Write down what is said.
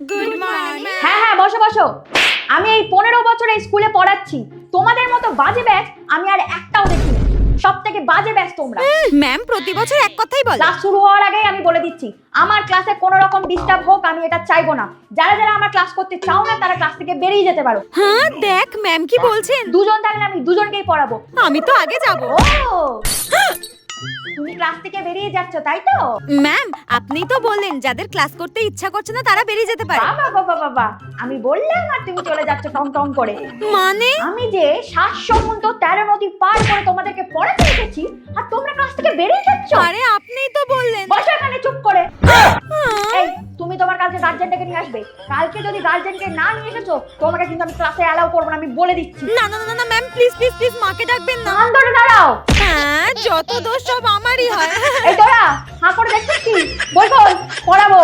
Good morning. হ্যাঁ হ্যাঁ, বসো বসো। আমি এই 15 বছর এই স্কুলে পড়াচ্ছি, তোমাদের মতো বাজে ব্যাচ আমি আর একটাও দেখিনি। সবথেকে বাজে ব্যাচ তোমরা। ম্যাম প্রতি বছর এক কথাই বলে। ক্লাস শুরু হওয়ার আগেই আমি বলে দিচ্ছি, আমার ক্লাসে কোনো রকম ডিস্টার্ব হোক আমি এটা চাইবো না। যারা যারা আমার ক্লাস করতে চাও না তারা ক্লাস থেকে বেরিয়ে যেতে পারো। হ্যাঁ দেখ ম্যাম কি বলছেন। দুজন থাকলে আমি দুজনকেই পড়াবো। আমি তো আগে যাব। ও, তুমি ক্লাস থেকে বেরিয়ে যাচ্ছ তাই তো? ম্যাম আপনি তো বললেন যাদের ক্লাস করতে ইচ্ছা করছে না তারা বেরিয়ে যেতে পারে। বাবা বাবা বাবা, আমি বললাম আর তুমি চলে যাচ্ছ টং টং করে। মানে আমি যে 7 সমুদ্র 13 নদী পার করে তোমাদেরকে পড়াতে এসেছি আর তোমরা ক্লাস থেকে বেরিয়ে যাচ্ছ। আরে আপনিই তো বললেন। বসো এখানে চুপ করে। এই তুমি তোমার কালকে গার্জেনটাকে নিয়ে আসবে। কালকে যদি গার্জেনকে না নিয়ে এসেছো তোমাকে কিন্তু আমি ক্লাসে অ্যালাউ করব না, আমি বলে দিচ্ছি। না না না না ম্যাম প্লিজ প্লিজ প্লিজ মাকে ডাকবেন না। কান ধরে দাঁড়াও। হ্যাঁ যত দোষ সব আমারই হয়। এই তোরা হাঁ করে দেখছিস কি? বল বল, পড়াবো।